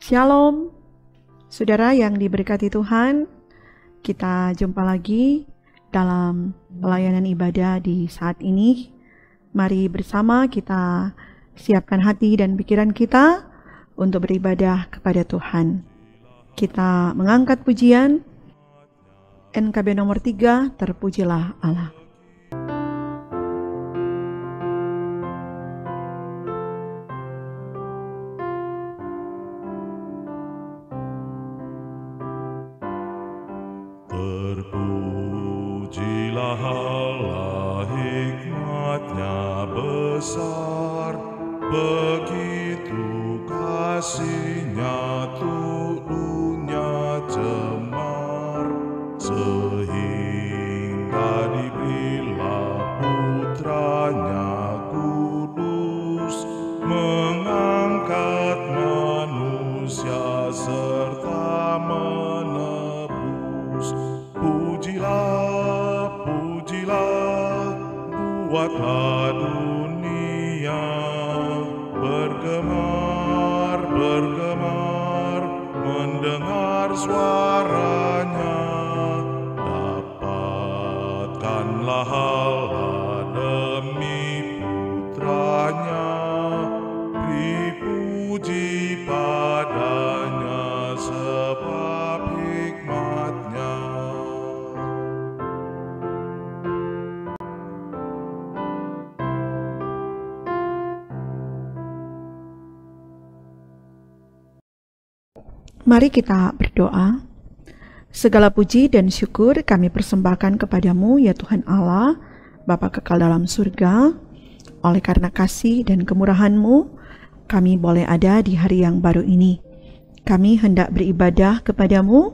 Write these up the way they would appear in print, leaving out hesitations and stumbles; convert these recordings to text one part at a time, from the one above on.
Shalom, saudara yang diberkati Tuhan. Kita jumpa lagi dalam pelayanan ibadah di saat ini. Mari bersama kita siapkan hati dan pikiran kita untuk beribadah kepada Tuhan. Kita mengangkat pujian NKB nomor 3, Terpujilah Allah. Terpujilah Allah, hikmat-Nya besar, begitu kasih-Nya untuk dunia cemar, sehingga diberilah Putra-Nya kudus, mengangkat manusia serta menebus. Pujilah, pujilah, buatlah dunia bergemar, bergemar, mendengar suaranya. Dapatkanlah Allah demi Putra-Nya, beri puji padanya sebab hikmat-Nya. Mari kita berdoa. Segala puji dan syukur kami persembahkan kepadamu, ya Tuhan Allah, Bapa kekal dalam surga. Oleh karena kasih dan kemurahan-Mu, kami boleh ada di hari yang baru ini. Kami hendak beribadah kepadamu,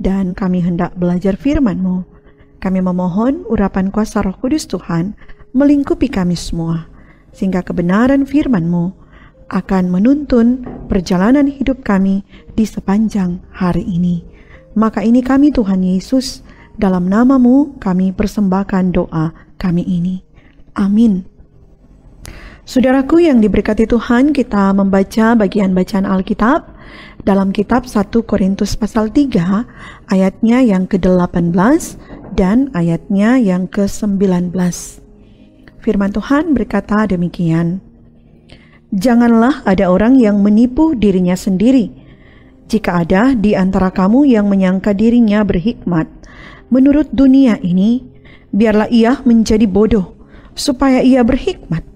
dan kami hendak belajar firman-Mu. Kami memohon urapan kuasa Roh Kudus Tuhan melingkupi kami semua, sehingga kebenaran firman-Mu akan menuntun perjalanan hidup kami di sepanjang hari ini. Maka ini kami Tuhan Yesus, dalam nama-Mu kami persembahkan doa kami ini. Amin. Saudaraku yang diberkati Tuhan, kita membaca bagian bacaan Alkitab dalam kitab 1 Korintus pasal 3, ayatnya yang ke-18 dan ayatnya yang ke-19. Firman Tuhan berkata demikian. Janganlah ada orang yang menipu dirinya sendiri. Jika ada di antara kamu yang menyangka dirinya berhikmat menurut dunia ini, biarlah ia menjadi bodoh, supaya ia berhikmat.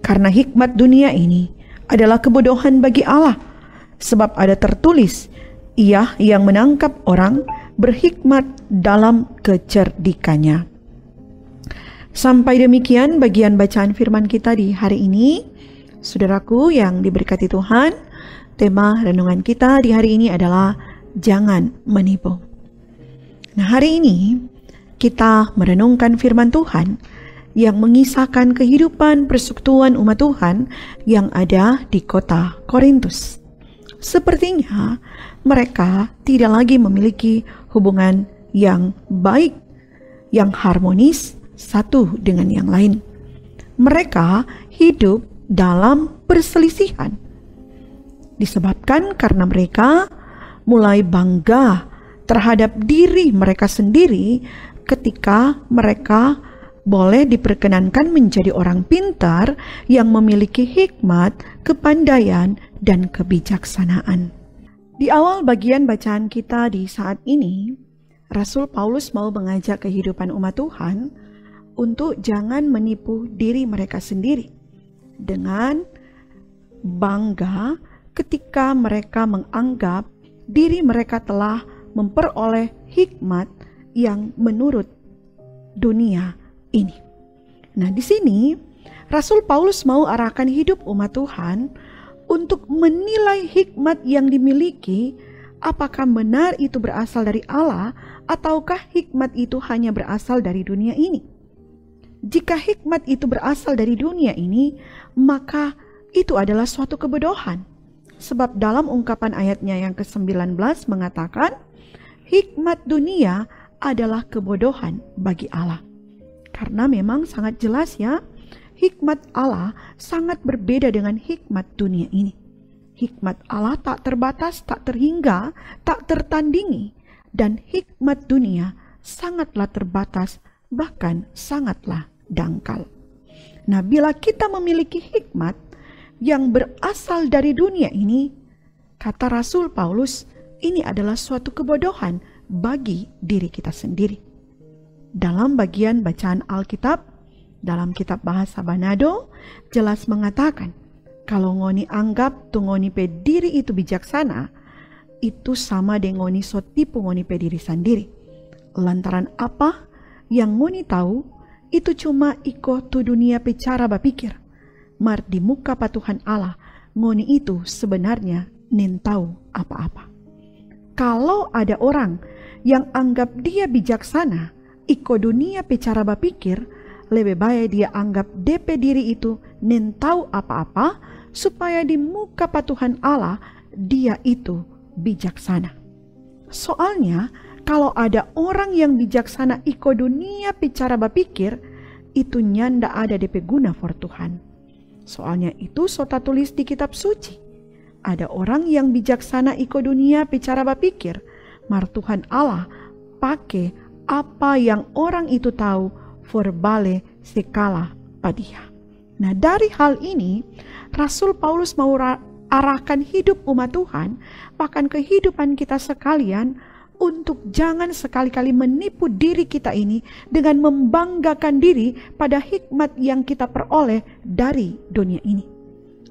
Karena hikmat dunia ini adalah kebodohan bagi Allah, sebab ada tertulis, Ia yang menangkap orang berhikmat dalam kecerdikannya. Sampai demikian bagian bacaan firman kita di hari ini. Saudaraku yang diberkati Tuhan, tema renungan kita di hari ini adalah jangan menipu. Nah, hari ini kita merenungkan firman Tuhan yang mengisahkan kehidupan persekutuan umat Tuhan yang ada di kota Korintus. Sepertinya mereka tidak lagi memiliki hubungan yang baik, yang harmonis satu dengan yang lain. Mereka hidup dalam perselisihan, disebabkan karena mereka mulai bangga terhadap diri mereka sendiri ketika mereka boleh diperkenankan menjadi orang pintar yang memiliki hikmat, kepandaian, dan kebijaksanaan. Di awal bagian bacaan kita di saat ini, Rasul Paulus mau mengajak kehidupan umat Tuhan untuk jangan menipu diri mereka sendiri dengan bangga ketika mereka menganggap diri mereka telah memperoleh hikmat yang menurut dunia ini. Nah, di sini Rasul Paulus mau arahkan hidup umat Tuhan untuk menilai hikmat yang dimiliki, apakah benar itu berasal dari Allah ataukah hikmat itu hanya berasal dari dunia ini. Jika hikmat itu berasal dari dunia ini, maka itu adalah suatu kebodohan. Sebab dalam ungkapan ayatnya yang ke-19 mengatakan, hikmat dunia adalah kebodohan bagi Allah. Karena memang sangat jelas ya, hikmat Allah sangat berbeda dengan hikmat dunia ini. Hikmat Allah tak terbatas, tak terhingga, tak tertandingi, dan hikmat dunia sangatlah terbatas, bahkan sangatlah dangkal. Nah, bila kita memiliki hikmat yang berasal dari dunia ini, kata Rasul Paulus, ini adalah suatu kebodohan bagi diri kita sendiri. Dalam bagian bacaan Alkitab, dalam kitab bahasa Banado, jelas mengatakan, kalau ngoni anggap tu ngoni pe diri itu bijaksana, itu sama dengan ngoni so tipu ngoni pe diri sendiri. Lantaran apa yang ngoni tahu, itu cuma iko tu dunia pe cara berpikir. Mar di muka Tuhan Allah, ngoni itu sebenarnya nin tahu apa-apa. Kalau ada orang yang anggap dia bijaksana, iko dunia pe cara berpikir, lebih baik dia anggap DP diri itu nin tahu apa-apa, supaya di muka Tuhan Allah dia itu bijaksana. Soalnya kalau ada orang yang bijaksana iko dunia bicara berpikir, itu nyanda ada DP guna for Tuhan. Soalnya itu sota tulis di kitab suci. Ada orang yang bijaksana iko dunia bicara berpikir, mar Tuhan Allah pakai apa yang orang itu tahu for bale sekala padia. Nah, dari hal ini Rasul Paulus mau arahkan hidup umat Tuhan, bahkan kehidupan kita sekalian, untuk jangan sekali-kali menipu diri kita ini dengan membanggakan diri pada hikmat yang kita peroleh dari dunia ini.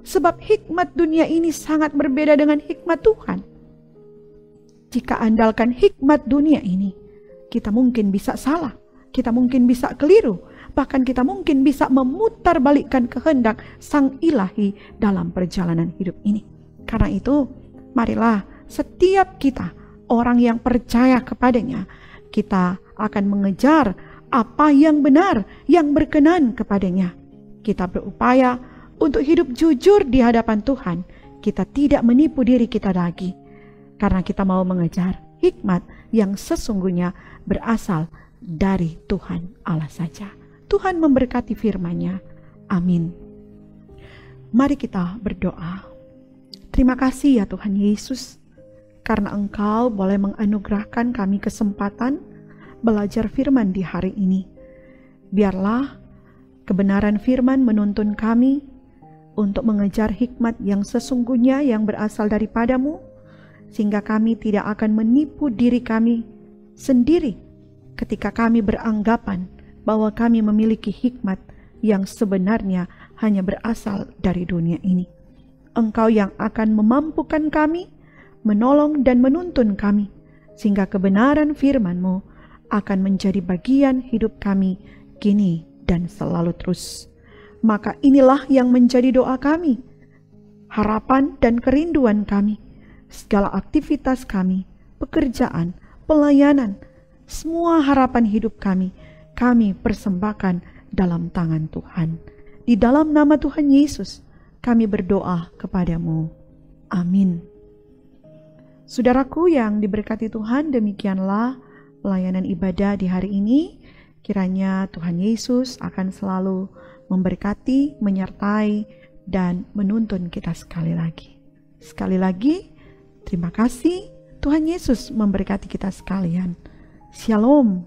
Sebab hikmat dunia ini sangat berbeda dengan hikmat Tuhan. Jika andalkan hikmat dunia ini, kita mungkin bisa salah, kita mungkin bisa keliru, bahkan kita mungkin bisa memutarbalikkan kehendak Sang Ilahi dalam perjalanan hidup ini. Karena itu, marilah setiap kita, orang yang percaya kepadanya, kita akan mengejar apa yang benar, yang berkenan kepadanya. Kita berupaya untuk hidup jujur di hadapan Tuhan. Kita tidak menipu diri kita lagi, karena kita mau mengejar hikmat yang sesungguhnya berasal dari Tuhan Allah saja. Tuhan memberkati firman-Nya. Amin. Mari kita berdoa. Terima kasih ya Tuhan Yesus, karena Engkau boleh menganugerahkan kami kesempatan belajar firman di hari ini. Biarlah kebenaran firman menuntun kami untuk mengejar hikmat yang sesungguhnya yang berasal daripada-Mu, sehingga kami tidak akan menipu diri kami sendiri ketika kami beranggapan bahwa kami memiliki hikmat yang sebenarnya hanya berasal dari dunia ini. Engkau yang akan memampukan kami, menolong dan menuntun kami, sehingga kebenaran firman-Mu akan menjadi bagian hidup kami kini dan selalu terus. Maka inilah yang menjadi doa kami, harapan dan kerinduan kami, segala aktivitas kami, pekerjaan, pelayanan, semua harapan hidup kami persembahkan dalam tangan Tuhan. Di dalam nama Tuhan Yesus, kami berdoa kepadamu. Amin. Saudaraku yang diberkati Tuhan, demikianlah pelayanan ibadah di hari ini. Kiranya Tuhan Yesus akan selalu memberkati, menyertai, dan menuntun kita sekali lagi. Sekali lagi, terima kasih. Tuhan Yesus memberkati kita sekalian. Shalom.